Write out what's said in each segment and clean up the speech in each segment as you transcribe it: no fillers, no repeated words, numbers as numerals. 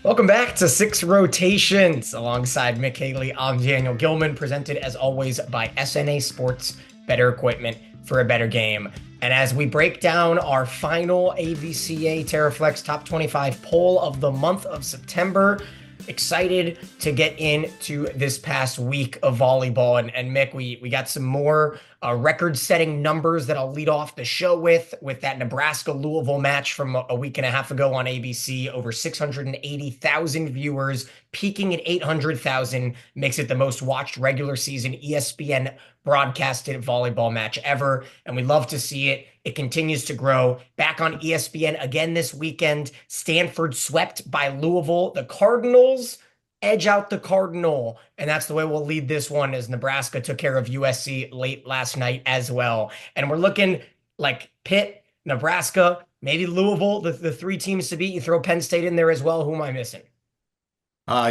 Welcome back to Six Rotations. Alongside Mick Haley, I'm Daniel Gilman, presented as always by SNA Sports, better equipment for a better game. And as we break down our final AVCA Terraflex Top 25 poll of the month of September, excited to get into this past week of volleyball. And Mick, we got some more record-setting numbers that I'll lead off the show with that Nebraska-Louisville match from a week and a half ago on ABC. Over 680,000 viewers, peaking at 800,000, makes it the most watched regular season ESPN broadcasted volleyball match ever, and we love to see it. It continues to grow. Back on ESPN again this weekend, Stanford swept by Louisville. The Cardinals edge out the Cardinal, and that's the way we'll lead this one as Nebraska took care of USC late last night as well. And we're looking like Pitt, Nebraska, maybe Louisville, the three teams to beat. You throw Penn State in there as well. Who am I missing?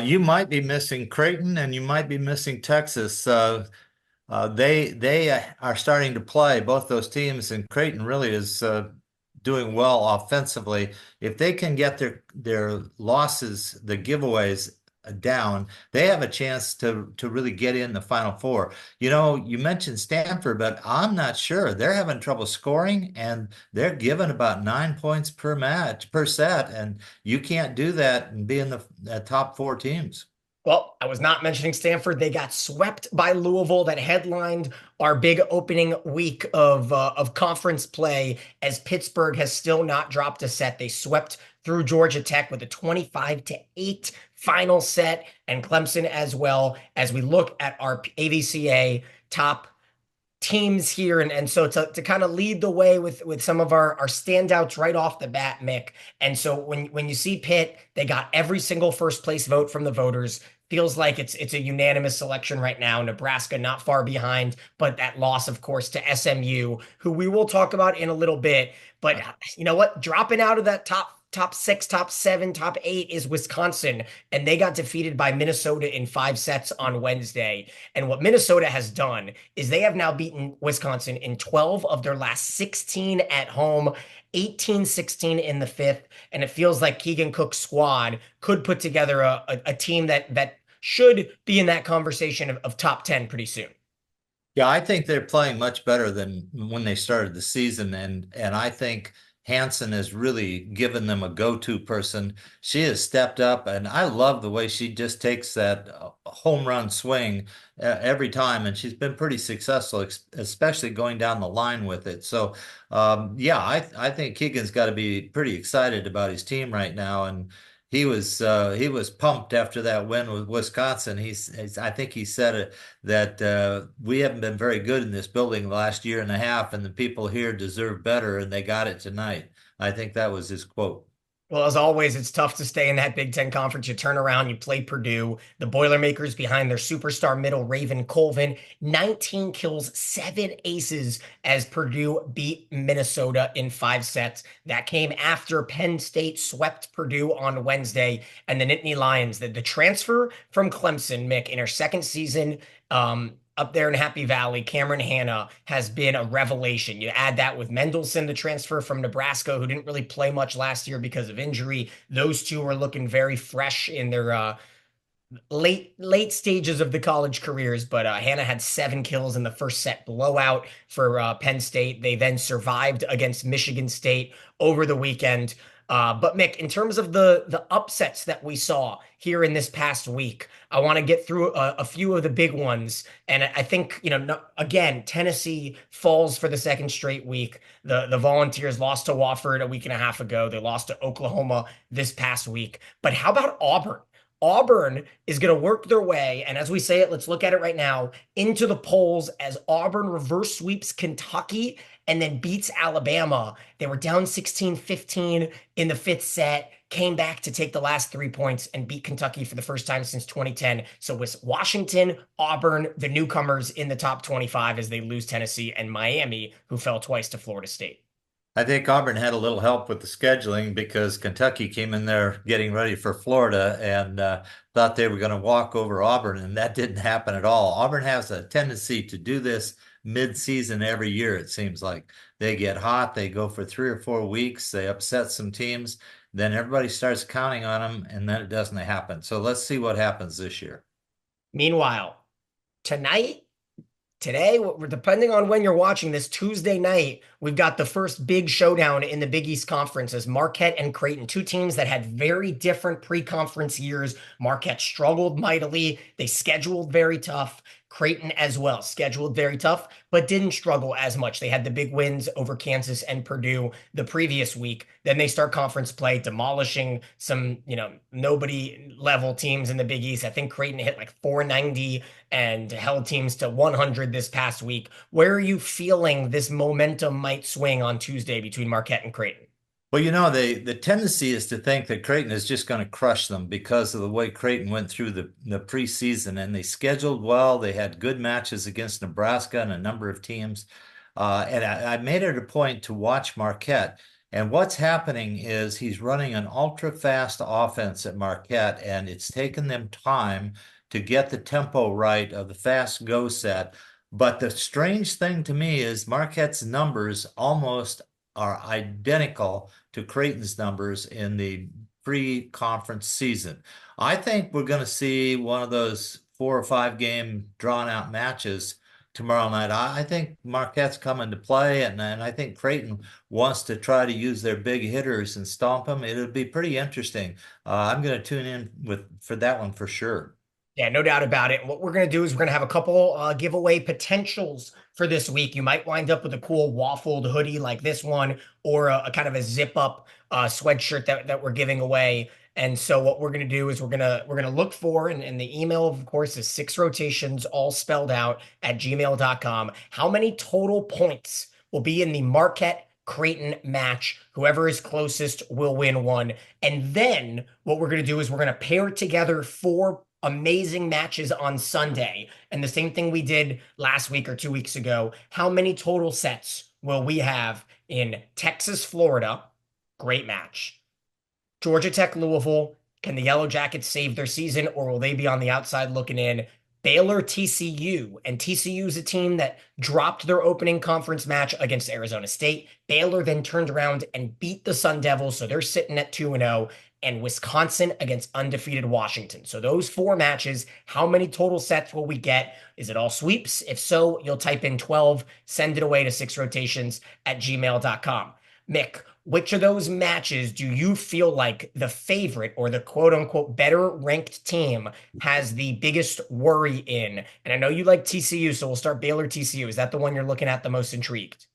You might be missing Creighton and you might be missing Texas. They are starting to play both those teams, and Creighton really is doing well offensively. If they can get their losses, the giveaways down, they have a chance to really get in the Final Four. You know, you mentioned Stanford, but I'm not sure. They're having trouble scoring, and they're given about 9 points per match per set, and you can't do that and be in the top four teams. Well, I was not mentioning Stanford. They got swept by Louisville that headlined our big opening week of conference play as Pittsburgh has still not dropped a set. They swept through Georgia Tech with a 25-8 final set and Clemson as well as we look at our AVCA top teams here. And so to kind of lead the way with some of our standouts right off the bat, Mick. And so when you see Pitt, they got every single first place vote from the voters. Feels like it's a unanimous selection right now. Nebraska not far behind, but that loss, of course, to SMU, who we will talk about in a little bit. But you know what? Dropping out of that top six, top seven, top eight is Wisconsin, and they got defeated by Minnesota in 5 sets on Wednesday. And what Minnesota has done is they have now beaten Wisconsin in 12 of their last 16 at home. 18-16 in the fifth, and it feels like Keegan Cook's squad could put together a team that should be in that conversation of top 10 pretty soon. Yeah, I think they're playing much better than when they started the season, and I think Hanson has really given them a go-to person. She has stepped up, and I love the way she just takes that home run swing every time, and she's been pretty successful, especially going down the line with it. So, yeah, I think Keegan's got to be pretty excited about his team right now, and he was pumped after that win with Wisconsin. I think he said it that we haven't been very good in this building the last year and a half, and the people here deserve better, and they got it tonight. I think that was his quote. Well, as always, it's tough to stay in that Big Ten conference. You turn around, you play Purdue, the Boilermakers behind their superstar middle, Raven Colvin, 19 kills, 7 aces as Purdue beat Minnesota in 5 sets. That came after Penn State swept Purdue on Wednesday. And the Nittany Lions, the transfer from Clemson, Mick, in her second season, up there in Happy Valley, Cameron Hanna has been a revelation. You add that with Mendelson, the transfer from Nebraska, who didn't really play much last year because of injury. Those two are looking very fresh in their late stages of the college careers. But Hannah had 7 kills in the first set blowout for Penn State. They then survived against Michigan State over the weekend. But Mick, in terms of the upsets that we saw here in this past week, I want to get through a few of the big ones. And I think, no, again, Tennessee falls for the second straight week. The Volunteers lost to Wofford a week and a half ago. They lost to Oklahoma this past week. But how about Auburn? Auburn is going to work their way, and as we say it, let's look at it right now, into the polls as Auburn reverse sweeps Kentucky and then beats Alabama. They were down 16-15 in the fifth set, came back to take the last 3 points and beat Kentucky for the first time since 2010. So with Washington, Auburn, the newcomers in the top 25 as they lose Tennessee, and Miami, who fell twice to Florida State. I think Auburn had a little help with the scheduling because Kentucky came in there getting ready for Florida and thought they were going to walk over Auburn, and that didn't happen at all. Auburn has a tendency to do this mid-season every year, it seems like. They get hot, they go for 3 or 4 weeks, they upset some teams, then everybody starts counting on them, and then it doesn't happen. So let's see what happens this year. Meanwhile, tonight, today, depending on when you're watching this Tuesday night, we've got the first big showdown in the Big East Conference as Marquette and Creighton, two teams that had very different pre-conference years. Marquette struggled mightily. They scheduled very tough. Creighton as well, scheduled very tough, but didn't struggle as much. They had the big wins over Kansas and Purdue the previous week. Then they start conference play, demolishing some, nobody level teams in the Big East. I think Creighton hit like 490 and held teams to 100 this past week. Where are you feeling this momentum might swing on Tuesday between Marquette and Creighton? Well, the tendency is to think that Creighton is just going to crush them because of the way Creighton went through the preseason, and they scheduled well. They had good matches against Nebraska and a number of teams. And I made it a point to watch Marquette. And what's happening is he's running an ultra fast offense at Marquette, and it's taken them time to get the tempo right of the fast go set. But the strange thing to me is Marquette's numbers almost are identical to Creighton's numbers in the pre-conference season. I think we're going to see one of those 4 or 5 game drawn out matches tomorrow night. I think Marquette's coming to play, and I think Creighton wants to try to use their big hitters and stomp them. It'll be pretty interesting. I'm going to tune in for that one for sure. Yeah, no doubt about it. What we're going to do is we're going to have a couple giveaway potentials for this week. You might wind up with a cool waffled hoodie like this one, or a kind of a zip up sweatshirt that we're giving away. And so what we're going to do is we're gonna look for, and the email, of course, is six rotations, all spelled out at gmail.com. How many total points will be in the Marquette Creighton match? Whoever is closest will win one. And then what we're going to do is we're going to pair together four amazing matches on Sunday. And the same thing we did last week or 2 weeks ago. How many total sets will we have in Texas, Florida? Great match. Georgia Tech, Louisville. Can the Yellow Jackets save their season, or will they be on the outside looking in? Baylor, TCU. And TCU is a team that dropped their opening conference match against Arizona State. Baylor then turned around and beat the Sun Devils, so they're sitting at 2-0. And Wisconsin against undefeated Washington. So those four matches, how many total sets will we get? Is it all sweeps? If so, you'll type in 12, send it away to six rotations at gmail.com. Mick, which of those matches do you feel like the favorite or the quote unquote better ranked team has the biggest worry in? And I know you like TCU, so we'll start Baylor TCU. Is that the one you're looking at the most intrigued?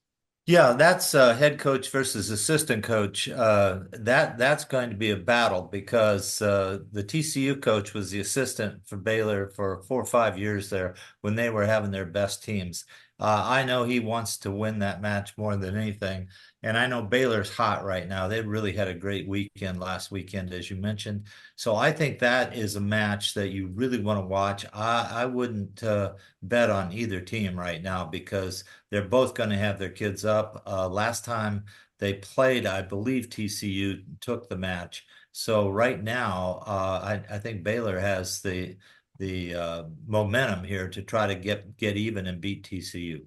Yeah, that's head coach versus assistant coach. That's going to be a battle because the TCU coach was the assistant for Baylor for 4 or 5 years there when they were having their best teams. I know he wants to win that match more than anything, and I know Baylor's hot right now. They really had a great weekend last weekend, as you mentioned. So I think that is a match that you really want to watch. I wouldn't bet on either team right now because they're both going to have their kids up. Last time they played, I believe TCU took the match. So right now, I think Baylor has the momentum here to try to get even and beat TCU.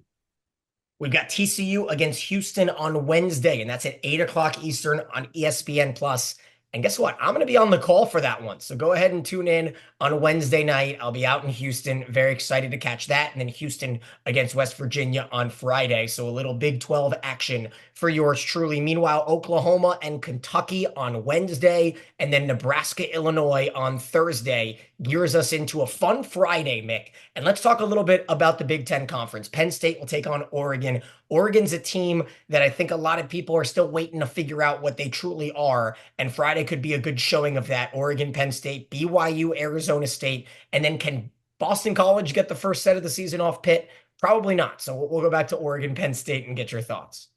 We've got TCU against Houston on Wednesday, and that's at 8 o'clock Eastern on ESPN Plus. And guess what? I'm going to be on the call for that one. So go ahead and tune in on Wednesday night. I'll be out in Houston. Very excited to catch that. And then Houston against West Virginia on Friday. So a little Big 12 action for yours truly. Meanwhile, Oklahoma and Kentucky on Wednesday, and then Nebraska, Illinois on Thursday gears us into a fun Friday, Mick. And let's talk a little bit about the Big Ten Conference. Penn State will take on Oregon. Oregon's a team that I think a lot of people are still waiting to figure out what they truly are. And Friday could be a good showing of that. Oregon, Penn State, BYU, Arizona State. And then can Boston College get the first set of the season off Pitt? Probably not. So we'll go back to Oregon, Penn State and get your thoughts.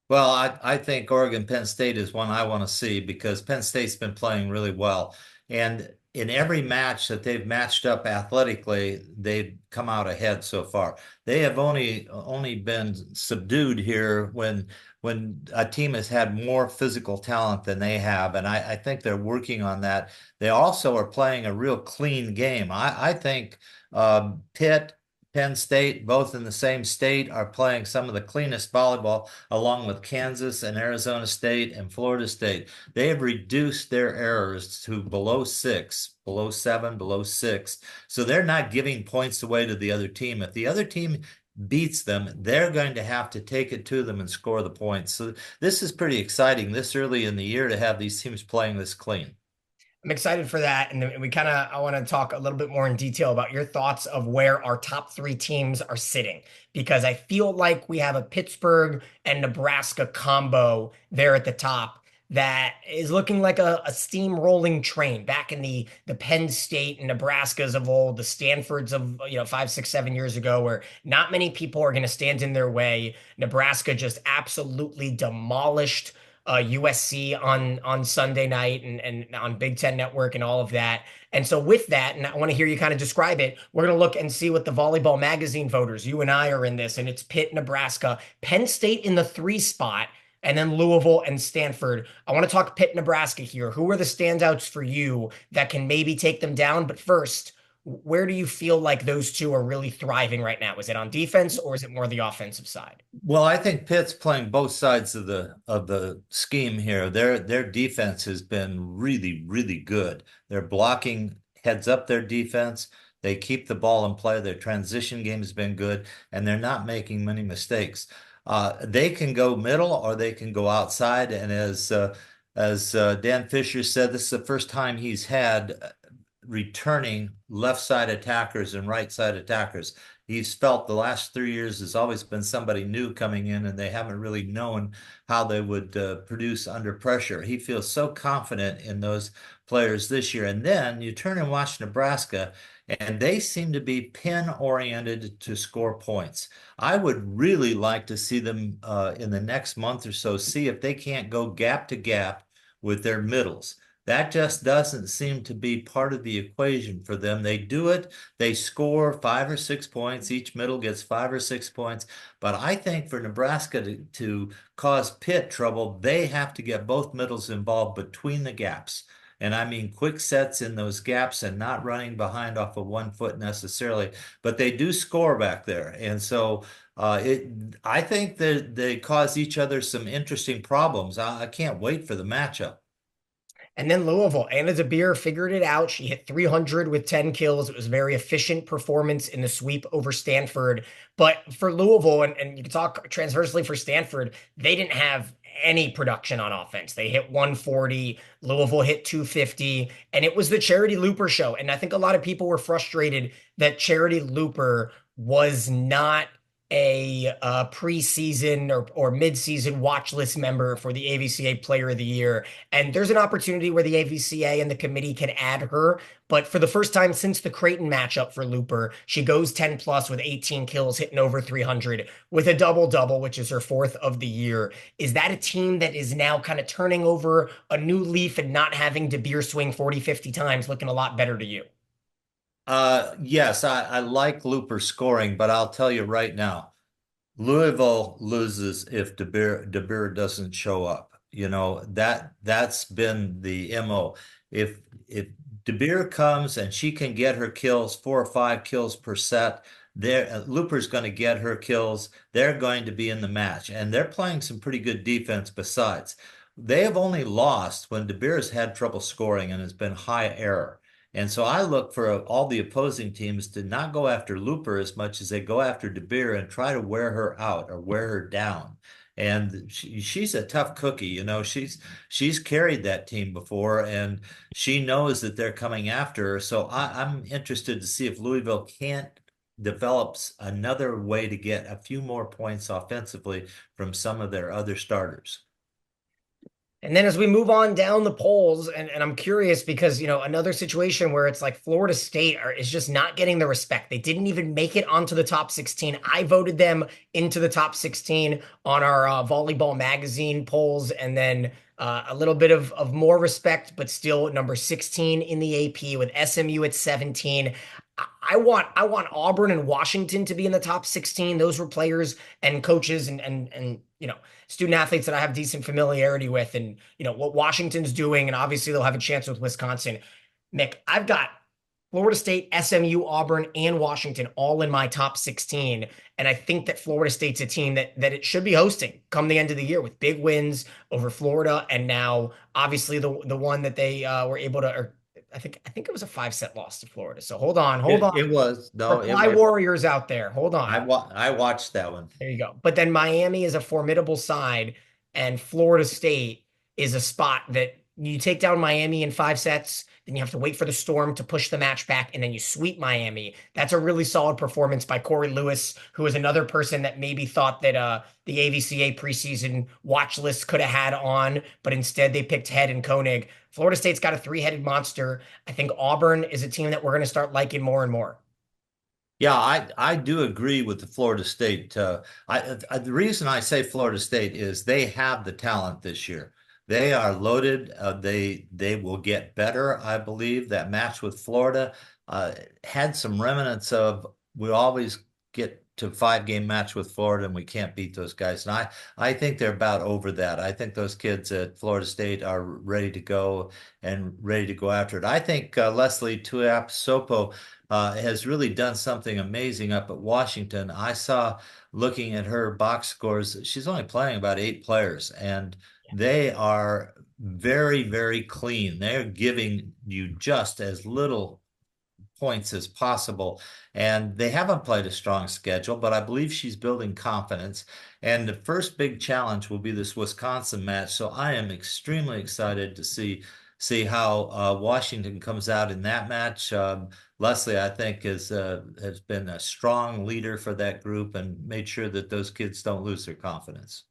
Well, I think Oregon Penn State is one I want to see because Penn State's been playing really well. And in every match that they've matched up athletically, they've come out ahead so far. They have only been subdued here when a team has had more physical talent than they have. And I think they're working on that. They also are playing a real clean game. I think Pitt Penn State, both in the same state, are playing some of the cleanest volleyball, along with Kansas and Arizona State and Florida State. They have reduced their errors to below six, below seven, below six. So they're not giving points away to the other team. If the other team beats them, they're going to have to take it to them and score the points. So this is pretty exciting this early in the year to have these teams playing this clean. I'm excited for that. And we kind of, I want to talk a little bit more in detail about your thoughts of where our top three teams are sitting, because I feel like we have a Pittsburgh and Nebraska combo there at the top that is looking like a steamrolling train back in the Penn State and Nebraskas of old, the Stanfords of, 5, 6, 7 years ago, where not many people are going to stand in their way. Nebraska just absolutely demolished USC on Sunday night and on Big Ten Network and all of that. And so with that, and I want to hear you kind of describe it, we're going to look and see what the Volleyball Magazine voters, you and I are in this, and it's Pitt, Nebraska, Penn State in the 3 spot, and then Louisville and Stanford. I want to talk Pitt, Nebraska here. Who are the standouts for you that can maybe take them down? But first, where do you feel like those two are really thriving right now? Is it on defense or is it more the offensive side? Well, I think Pitt's playing both sides of the scheme here. Their defense has been really, really good. They're blocking heads up their defense. They keep the ball in play. Their transition game has been good, and they're not making many mistakes. They can go middle or they can go outside. And as Dan Fisher said, this is the first time he's had returning left side attackers and right side attackers. He's felt the last 3 years has always been somebody new coming in, and they haven't really known how they would produce under pressure. He feels so confident in those players this year. And then you turn and watch Nebraska, and they seem to be pin oriented to score points. I would really like to see them in the next month or so, see if they can't go gap to gap with their middles. That just doesn't seem to be part of the equation for them. They do it, they score 5 or 6 points. Each middle gets 5 or 6 points. But I think for Nebraska to cause Pitt trouble, they have to get both middles involved between the gaps. And I mean quick sets in those gaps and not running behind off of 1 foot necessarily. But they do score back there. And so I think that they cause each other some interesting problems. I can't wait for the matchup. And then Louisville, Anna DeBeer figured it out. She hit 300 with 10 kills. It was a very efficient performance in the sweep over Stanford. But for Louisville, and you can talk transversely for Stanford, they didn't have any production on offense. They hit 140, Louisville hit 250, and it was the Charity Looper show. And I think a lot of people were frustrated that Charity Looper was not a preseason or mid-season watch list member for the AVCA Player of the Year. And there's an opportunity where the AVCA and the committee can add her. But for the first time since the Creighton matchup for Looper, she goes 10 plus with 18 kills, hitting over 300 with a double-double, which is her 4th of the year. Is that a team that is now kind of turning over a new leaf and not having DeBeer swing 40, 50 times, looking a lot better to you? Yes, I like Looper scoring, but I'll tell you right now, Louisville loses if De Beer doesn't show up. You know, that's been the MO. If De Beer comes and she can get her kills, 4 or 5 kills per set, there Looper's going to get her kills. They're going to be in the match, and they're playing some pretty good defense besides. They have only lost when De Beer has had trouble scoring and has been high error. And so I look for all the opposing teams to not go after Looper as much as they go after De Beer and try to wear her out or wear her down. And she's a tough cookie, you know. She's carried that team before, and she knows that they're coming after her. So I'm interested to see if Louisville can't develops another way to get a few more points offensively from some of their other starters. And then as we move on down the polls, and I'm curious because, another situation where it's like Florida State is just not getting the respect. They didn't even make it onto the top 16. I voted them into the top 16 on our Volleyball Magazine polls. And then a little bit of more respect, but still number 16 in the AP with SMU at 17. I want Auburn and Washington to be in the top 16. Those were players and coaches and student athletes that I have decent familiarity with, and what Washington's doing, and obviously they'll have a chance with Wisconsin. Mick, I've got Florida State, SMU, Auburn, and Washington all in my top 16. And I think that Florida State's a team that it should be hosting come the end of the year with big wins over Florida. And now obviously the one that they were able to, or I think it was a 5-set loss to Florida. So hold on. It was no, Reply Warriors out there. Hold on. I watched that one. There you go. But then Miami is a formidable side, and Florida State is a spot that you take down Miami in 5 sets, then you have to wait for the Storm to push the match back, and then you sweep Miami. That's a really solid performance by Corey Lewis, who is another person that maybe thought that the AVCA preseason watch list could have had on, but instead they picked Head and Koenig. Florida State's got a three-headed monster. I think Auburn is a team that we're going to start liking more and more. Yeah, I do agree with the Florida State. The reason I say Florida State is they have the talent this year. They are loaded. They will get better, I believe. That match with Florida had some remnants of we always get to 5-game match with Florida and we can't beat those guys. And I think they're about over that. I think those kids at Florida State are ready to go and ready to go after it. I think Leslie Tuiasosopo has really done something amazing up at Washington. I saw looking at her box scores, she's only playing about 8 players, and they are very, very clean. They're giving you just as little points as possible. And they haven't played a strong schedule, but I believe she's building confidence. And the first big challenge will be this Wisconsin match. So I am extremely excited to see how Washington comes out in that match. Leslie, I think, has been a strong leader for that group and made sure that those kids don't lose their confidence.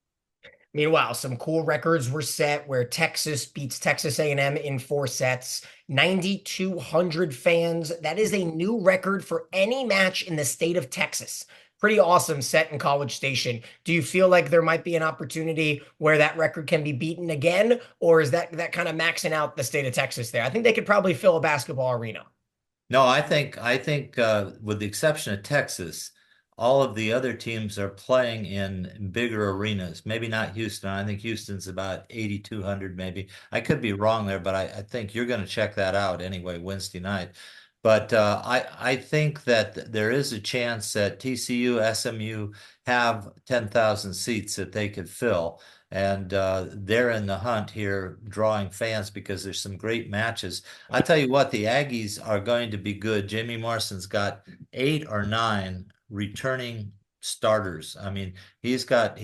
Meanwhile, some cool records were set where Texas beats Texas A&M in 4 sets. 9,200 fans. That is a new record for any match in the state of Texas. Pretty awesome set in College Station. Do you feel like there might be an opportunity where that record can be beaten again, or is that kind of maxing out the state of Texas there? I think they could probably fill a basketball arena. No, I think with the exception of Texas, all of the other teams are playing in bigger arenas. Maybe not Houston. I think Houston's about 8,200 maybe. I could be wrong there, but I think you're going to check that out anyway Wednesday night. But I think that there is a chance that TCU, SMU have 10,000 seats that they could fill. And they're in the hunt here, drawing fans because there's some great matches. I tell you what, the Aggies are going to be good. Jamie Morrison's got 8 or 9 returning starters. I mean, he's got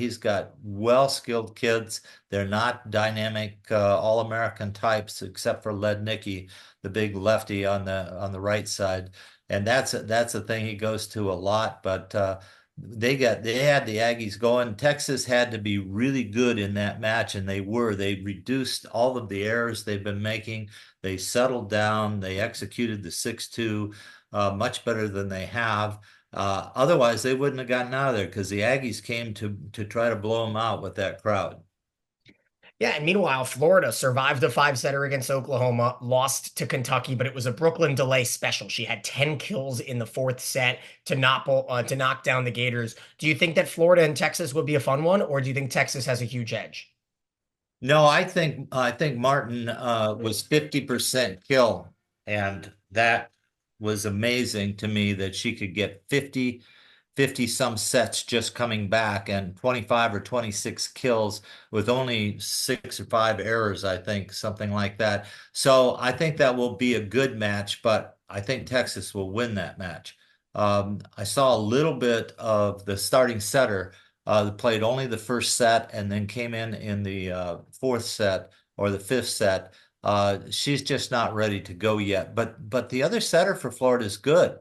well-skilled kids. They're not dynamic all-American types, except for Lednicki, the big lefty on the right side. And that's a thing he goes to a lot. But they had the Aggies going. Texas had to be really good in that match, and they were. They reduced all of the errors they've been making. They settled down. They executed the 6-2 much better than they have. Otherwise, they wouldn't have gotten out of there because the Aggies came to try to blow them out with that crowd. Yeah, and meanwhile, Florida survived a 5-setter against Oklahoma, lost to Kentucky, but it was a Brooklyn delay special. She had 10 kills in the 4th set to knock down the Gators. Do you think that Florida and Texas would be a fun one, or do you think Texas has a huge edge? No, I think Martin was 50% kill, and that was amazing to me that she could get 50 some sets just coming back and 25 or 26 kills with only 6 or 5 errors, I think, something like that. So I think that will be a good match, but I think Texas will win that match. I saw a little bit of the starting setter that played only the first set and then came in the 4th set or the 5th set. She's just not ready to go yet. But the other setter for Florida is good.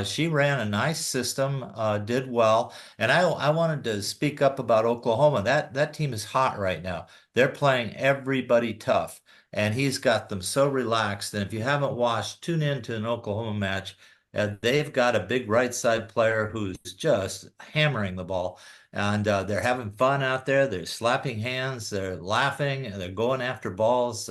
She ran a nice system, did well. And I wanted to speak up about Oklahoma. That team is hot right now. They're playing everybody tough, and he's got them so relaxed. And if you haven't watched, tune in to an Oklahoma match. They've got a big right side player who's just hammering the ball. And they're having fun out there. They're slapping hands, they're laughing, and they're going after balls.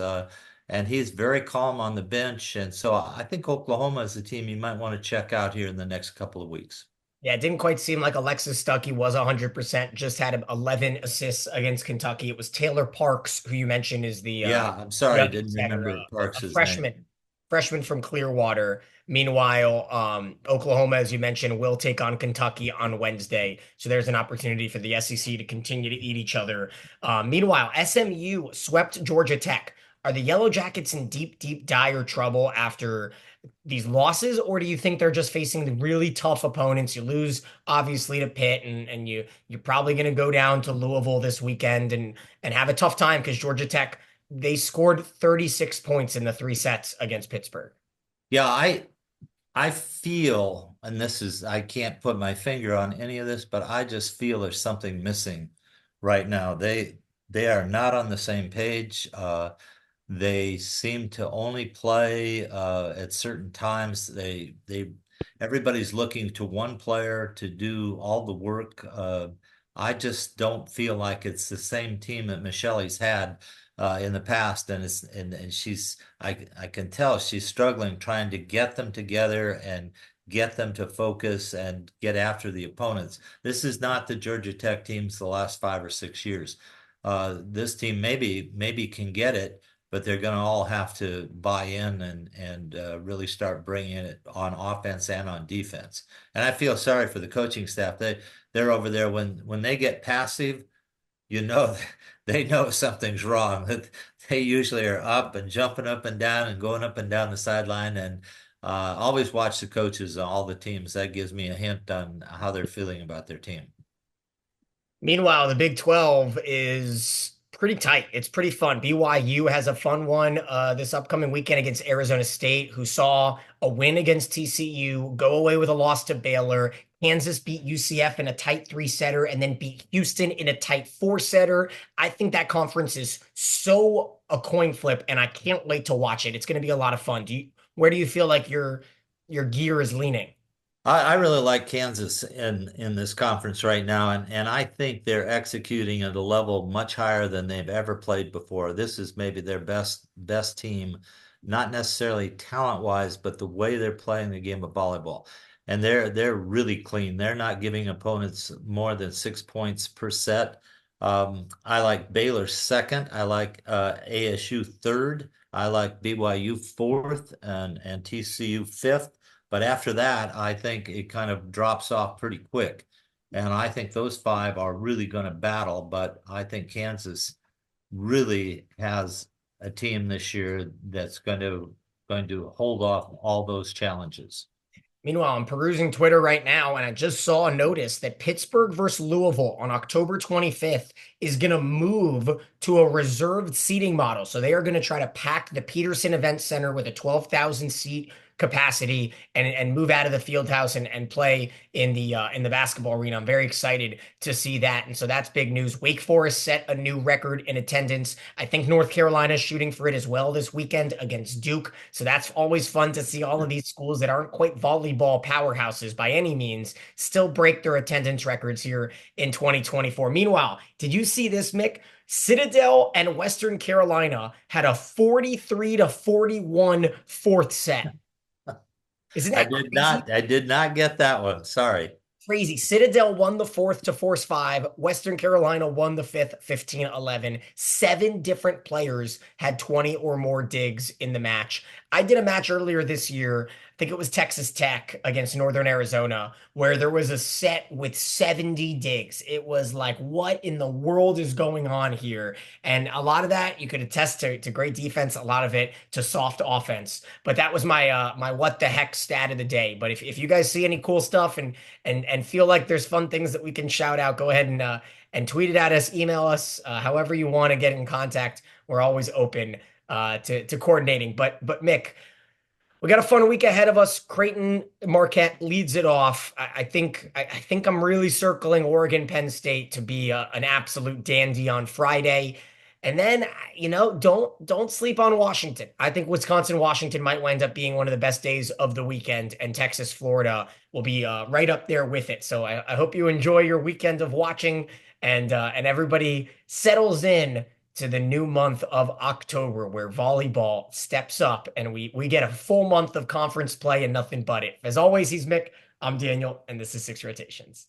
And he's very calm on the bench. And so I think Oklahoma is a team you might want to check out here in the next couple of weeks. Yeah, it didn't quite seem like Alexis Stuckey was 100%, just had 11 assists against Kentucky. It was Taylor Parks, who you mentioned is Yeah, I'm the sorry, I other didn't setter, remember a Parks's name. freshman. freshman from Clearwater. Meanwhile, Oklahoma, as you mentioned, will take on Kentucky on Wednesday. So there's an opportunity for the SEC to continue to eat each other. Meanwhile, SMU swept Georgia Tech. Are the Yellow Jackets in deep, deep, dire trouble after these losses, or do you think they're just facing the really tough opponents? You lose obviously to Pitt, and you're probably going to go down to Louisville this weekend and have a tough time because Georgia Tech, they scored 36 points in the three sets against Pittsburgh. Yeah, I feel, and this is, I can't put my finger on any of this, but I just feel there's something missing right now. They are not on the same page. They seem to only play at certain times. They everybody's looking to one player to do all the work. I just don't feel like it's the same team that Michelle's had in the past, and she's I can tell she's struggling trying to get them together and get them to focus and get after the opponents. This is not the Georgia Tech teams the last 5 or 6 years. This team maybe can get it, but they're going to all have to buy in and really start bringing it on offense and on defense. And I feel sorry for the coaching staff. They're over there when they get passive, you know, they know something's wrong. They usually are up and jumping up and down and going up and down the sideline. And always watch the coaches on all the teams. That gives me a hint on how they're feeling about their team. Meanwhile, the Big 12 is pretty tight. It's pretty fun. BYU has a fun one this upcoming weekend against Arizona State, who saw a win against TCU, go away with a loss to Baylor. Kansas beat UCF in a tight three-setter and then beat Houston in a tight four-setter. I think that conference is so a coin flip, and I can't wait to watch it. It's going to be a lot of fun. Where do you feel like your gear is leaning? I really like Kansas in this conference right now, and I think they're executing at a level much higher than they've ever played before. This is maybe their best team, not necessarily talent-wise, but the way they're playing the game of volleyball. And they're really clean. They're not giving opponents more than 6 points per set. I like Baylor second. I like ASU third. I like BYU fourth and TCU fifth. But after that, I think it kind of drops off pretty quick. And I think those five are really going to battle. But I think Kansas really has a team this year that's going to hold off all those challenges. Meanwhile, I'm perusing Twitter right now, and I just saw a notice that Pittsburgh versus Louisville on October 25th is going to move to a reserved seating model. So they are going to try to pack the Peterson Event Center with a 12,000 seat capacity and move out of the field house and play in the basketball arena. I'm very excited to see that. And so that's big news. Wake Forest set a new record in attendance. I think North Carolina is shooting for it as well this weekend against Duke. So that's always fun to see all of these schools that aren't quite volleyball powerhouses by any means still break their attendance records here in 2024. Meanwhile, did you see this, Mick? Citadel and Western Carolina had a 43-41 fourth set. Isn't I that did crazy? not. I did not get that one. Sorry. Crazy. Citadel won the fourth to force five. Western Carolina won the fifth, 15-11. Seven different players had 20 or more digs in the match. I did a match earlier this year. I think it was Texas Tech against Northern Arizona, where there was a set with 70 digs. It was like, what in the world is going on here? And a lot of that you could attest to great defense, a lot of it to soft offense. But that was my what the heck stat of the day. But if you guys see any cool stuff and feel like there's fun things that we can shout out, go ahead and tweet it at us, email us, however you want to get in contact. We're always open to coordinating. But Mick, we got a fun week ahead of us. Creighton Marquette leads it off. I think I'm really circling Oregon Penn State to be an absolute dandy on Friday. And then, don't sleep on Washington. I think Wisconsin Washington might wind up being one of the best days of the weekend, and Texas Florida will be right up there with it. So I hope you enjoy your weekend of watching, and everybody settles in to the new month of October, where volleyball steps up and we get a full month of conference play and nothing but it. As always, he's Mick, I'm Daniel, and this is Six Rotations.